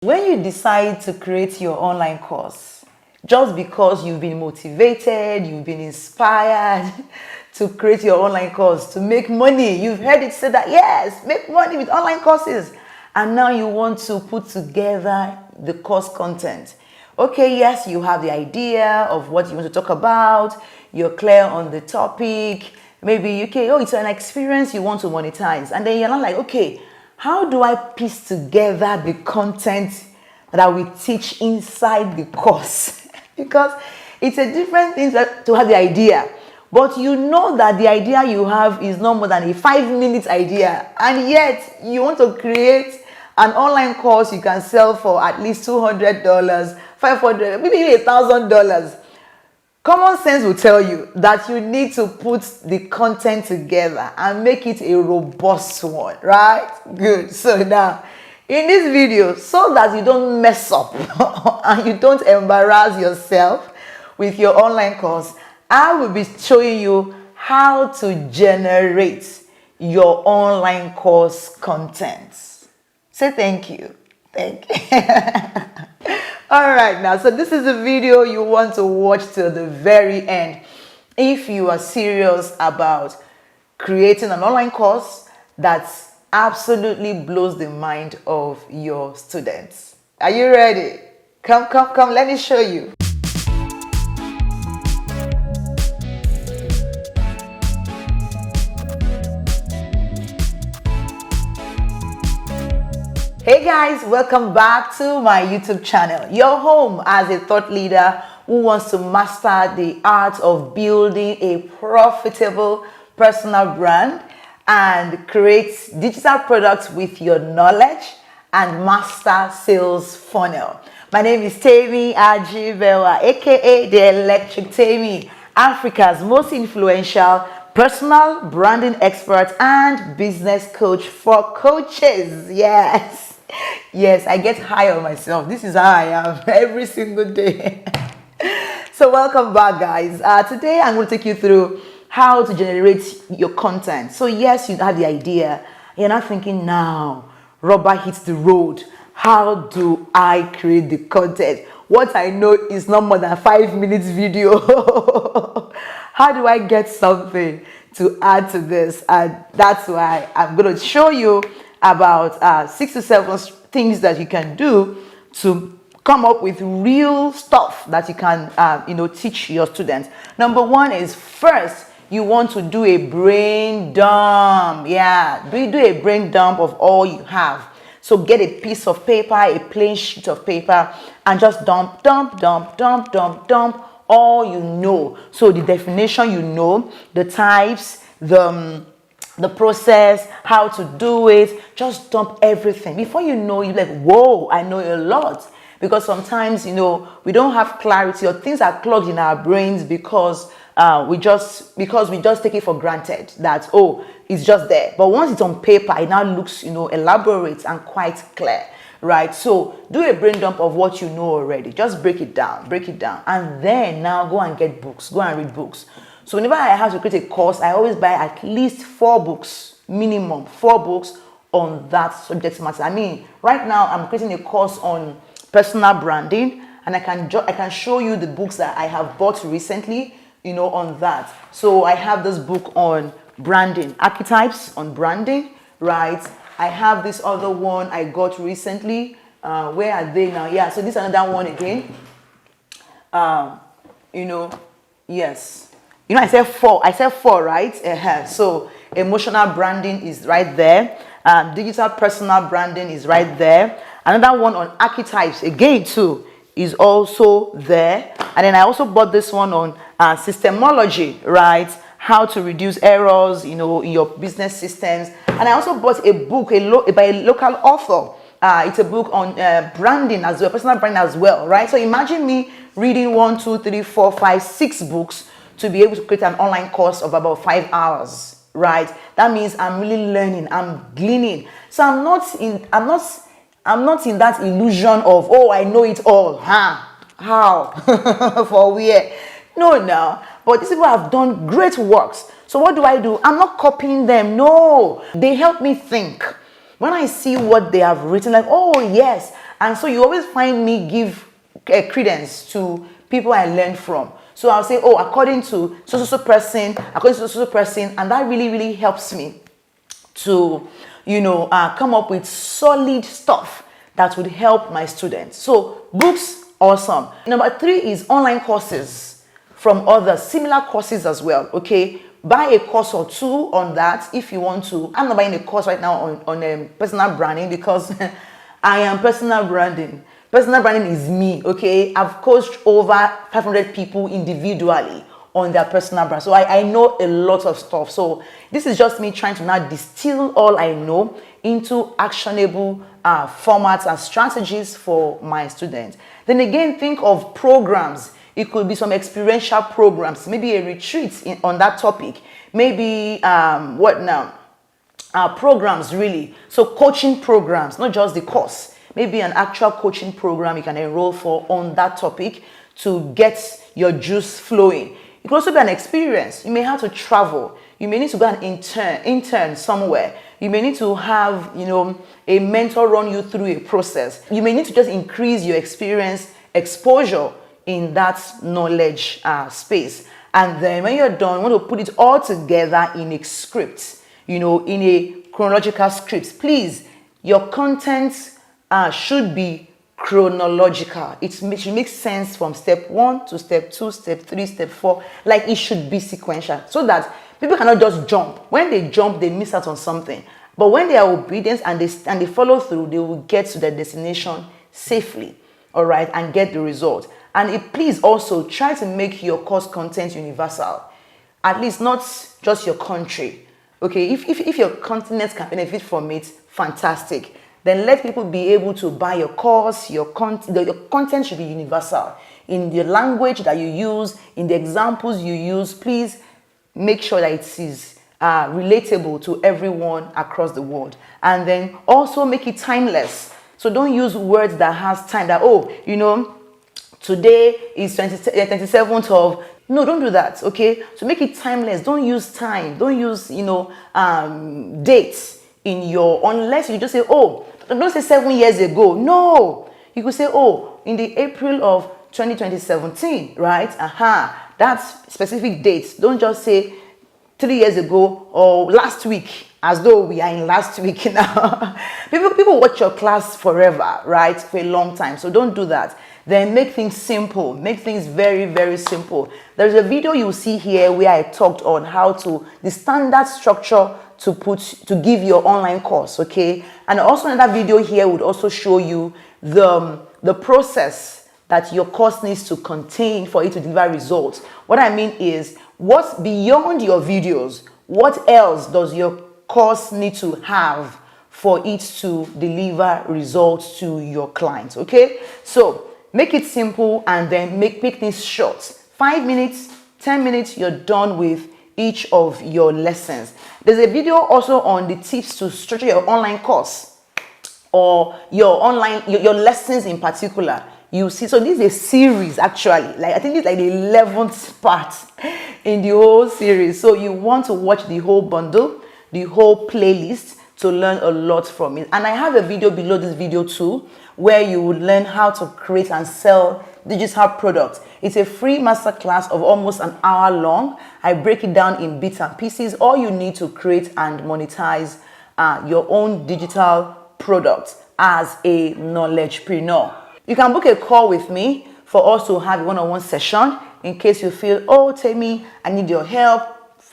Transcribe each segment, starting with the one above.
When you decide to create your online course, just because you've been motivated, you've been inspired to create your online course, to make money, you've heard it said that, yes, make money with online courses, and now you want to put together the course content. Okay, yes, you have the idea of what you want to talk about, you're clear on the topic, maybe it's an experience you want to monetize, and then you're not like, okay, how do I piece together the content that I will teach inside the course? Because it's a different thing to have the idea, but you know that the idea you have is no more than a 5-minute idea, and yet you want to create an online course you can sell for at least $200, $500, maybe $1,000. Common sense will tell you that you need to put the content together and make it a robust one, right? Good. So now, in this video, so that you don't mess up and you don't embarrass yourself with your online course, I will be showing you how to generate your online course content. Say thank you. Thank you. All right, now, so this is a video you want to watch till the very end if you are serious about creating an online course that absolutely blows the mind of your students. Are you ready? Come, let me show you. Hey guys, welcome back to my YouTube channel, your home as a thought leader who wants to master the art of building a profitable personal brand and create digital products with your knowledge and master sales funnel. My name is Temi Ajibewa, aka the Electric Temi, Africa's most influential personal branding expert and business coach for coaches. Yes, I get high on myself. This is how I am every single day. So welcome back, guys. Today I'm going to take you through how to generate your content. So yes, you have the idea. You're not thinking now, rubber hits the road. How do I create the content? What I know is not more than 5 minutes video. How do I get something to add to this? And that's why I'm going to show you about 6 to 7 things that you can do to come up with real stuff that you can teach your students. Number one is, first you want to do a brain dump. Do a brain dump of all you have. So get a piece of paper, a plain sheet of paper, and just dump all you know. So the definition, the types, the process, how to do it, just dump everything. Before you know, you're like, whoa, I know a lot. Because sometimes, we don't have clarity, or things are clogged in our brains because we just take it for granted that, it's just there. But once it's on paper, it now looks, elaborate and quite clear, right? So do a brain dump of what you know already. Just break it down. And then now go and get books, go and read books. So whenever I have to create a course, I always buy at least 4 books, minimum 4 books on that subject matter. I mean, right now I'm creating a course on personal branding, and I can show you the books that I have bought recently, on that. So I have this book on branding, archetypes on branding, right? I have this other one I got recently. Where are they now? Yeah, so this is another one again. Yes. I said 4, right? So emotional branding is right there. Digital personal branding is right there. Another one on archetypes, again, too, is also there. And then I also bought this one on systemology, right? How to reduce errors, in your business systems. And I also bought a book by a local author. It's a book on branding as well, personal branding as well, right? So imagine me reading 1, 2, 3, 4, 5, 6 books to be able to create an online course of about 5 hours, right? That means I'm really learning, I'm gleaning. So I'm not in that illusion of, I know it all. How? For where? No. But these people have done great works. So what do? I'm not copying them. No. They help me think. When I see what they have written, like, oh yes, And so you always find me give credence to people I learn from. So I'll say, oh, according to so person, according to so person, and that really, really helps me to, come up with solid stuff that would help my students. So books, awesome. Number 3 is online courses from other similar courses as well. Okay, buy a course or 2 on that if you want to. I'm not buying a course right now on personal branding because I am personal branding. Personal branding is me, okay? I've coached over 500 people individually on their personal brand. So I know a lot of stuff. So this is just me trying to now distill all I know into actionable formats and strategies for my students. Then again, think of programs. It could be some experiential programs, maybe a retreat on that topic. Maybe, programs really. So coaching programs, not just the course. Maybe an actual coaching program you can enroll for on that topic to get your juice flowing. It could also be an experience. You may have to travel. You may need to go and intern somewhere. You may need to have, a mentor run you through a process. You may need to just increase your experience exposure in that knowledge space. And then when you're done, you want to put it all together in a script, in a chronological script. Please, your content should be chronological. It should make sense from step 1 to step 2, step 3, step 4. Like it should be sequential so that people cannot just jump. When they jump, they miss out on something. But when they are obedient and they follow through, they will get to their destination safely, all right, and get the result. And please also try to make your course content universal. At least not just your country. Okay, if your continent can benefit from it, fantastic. Then let people be able to buy your course. Your content should be universal. In the language that you use, in the examples you use, please make sure that it is relatable to everyone across the world. And then also make it timeless. So don't use words that has time that, today is 27th of... No, don't do that, okay? So make it timeless. Don't use time. Don't use, dates in your... Unless you just say, don't say 7 years ago. No. You could say, in the April of 2017, right? That's specific dates. Don't just say 3 years ago or last week, as though we are in last week now. People watch your class forever, right? For a long time. So don't do that. Then make things simple. Make things very, very simple. There's a video you see here where I talked on the standard structure to give your online course, okay? And also another video here would also show you the process that your course needs to contain for it to deliver results. What I mean is, what's beyond your videos? What else does your course need to have for it to deliver results to your clients, okay? So make it simple and then make things short. 5 minutes, 10 minutes, you're done with each of your lessons. There's a video also on the tips to structure your online course or your lessons in particular. You see, so this is a series actually. Like I think it's like the 11th part in the whole series. So you want to watch the whole bundle, the whole playlist to learn a lot from it. And I have a video below this video too, where you would learn how to create and sell digital products. It's a free masterclass of almost an hour long. I break it down in bits and pieces. All you need to create and monetize your own digital products as a knowledgepreneur. You can book a call with me for us to have a one-on-one session in case you feel, Temi, I need your help.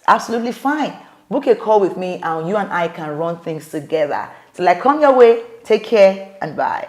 Absolutely fine. Book a call with me and you and I can run things together. Till I come your way, take care and bye.